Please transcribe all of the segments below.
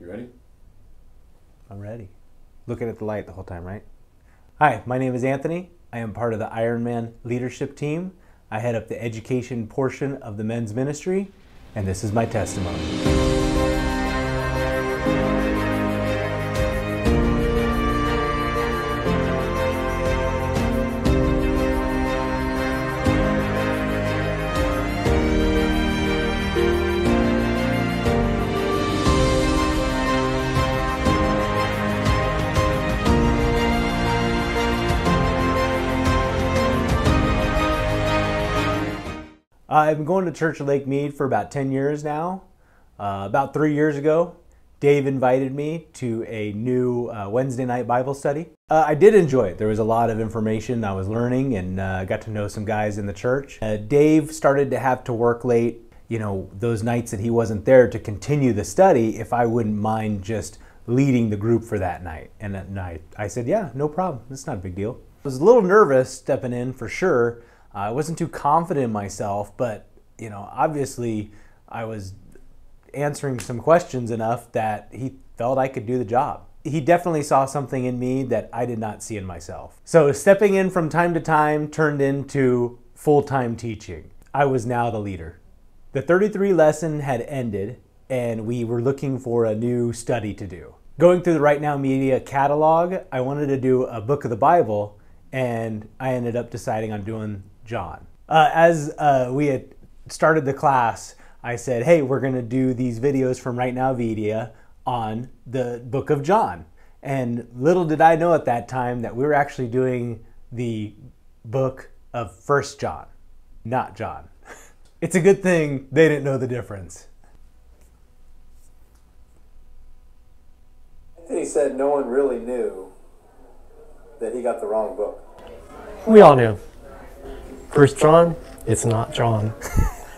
You ready? I'm ready. Looking at the light the whole time, right? Hi, my name is Anthony. I am part of the Ironman leadership team. I head up the education portion of the men's ministry, and this is my testimony. I've been going to church at Lake Mead for about 10 years now. About 3 years ago, Dave invited me to a new Wednesday night Bible study. I did enjoy it. There was a lot of information I was learning and got to know some guys in the church. Dave started to have to work late, those nights that he wasn't there to continue the study, if I wouldn't mind just leading the group for that night. And at night, I said, yeah, no problem. It's not a big deal. I was a little nervous stepping in for sure. I wasn't too confident in myself, but obviously I was answering some questions enough that he felt I could do the job. He definitely saw something in me that I did not see in myself. So stepping in from time to time turned into full-time teaching. I was now the leader. The 33 lesson had ended and we were looking for a new study to do. Going through the Right Now Media catalog, I wanted to do a book of the Bible, and I ended up deciding on doing John. As we had started the class, I said, hey, we're going to do these videos from Right Now Media on the book of John. And little did I know at that time that we were actually doing the book of 1 John, not John. It's a good thing they didn't know the difference. Anthony said no one really knew that he got the wrong book. We all knew. 1 John, it's not John.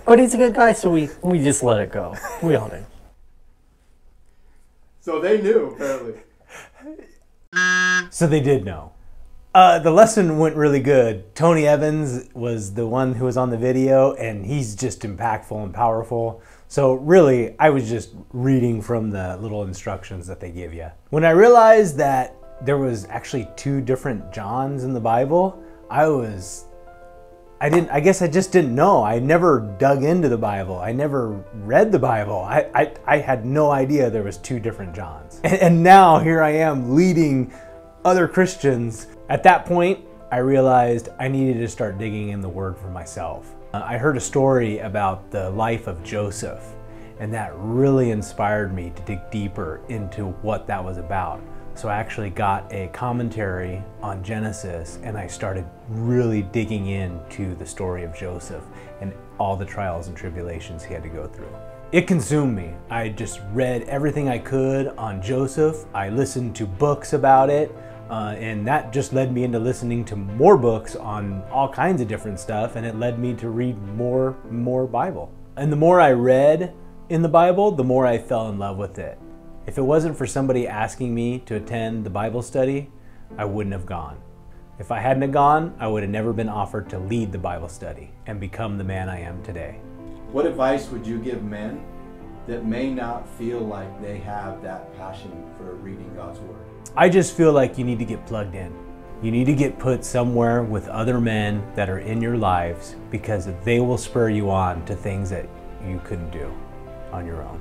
But he's a good guy, so we just let it go. We all knew. So they knew, apparently. So they did know. The lesson went really good. Tony Evans was the one who was on the video, and he's just impactful and powerful. So really, I was just reading from the little instructions that they give you. When I realized that there was actually 2 different Johns in the Bible, I guess I just didn't know. I never dug into the Bible. I never read the Bible. I had no idea there was 2 different Johns. And now here I am leading other Christians. At that point, I realized I needed to start digging in the Word for myself. I heard a story about the life of Joseph, and that really inspired me to dig deeper into what that was about. So I actually got a commentary on Genesis, and I started really digging into the story of Joseph and all the trials and tribulations he had to go through. It consumed me. I just read everything I could on Joseph. I listened to books about it, and that just led me into listening to more books on all kinds of different stuff, and it led me to read more Bible. And the more I read in the Bible, the more I fell in love with it. If it wasn't for somebody asking me to attend the Bible study, I wouldn't have gone. If I hadn't have gone, I would have never been offered to lead the Bible study and become the man I am today. What advice would you give men that may not feel like they have that passion for reading God's Word? I just feel like you need to get plugged in. You need to get put somewhere with other men that are in your lives, because they will spur you on to things that you couldn't do on your own.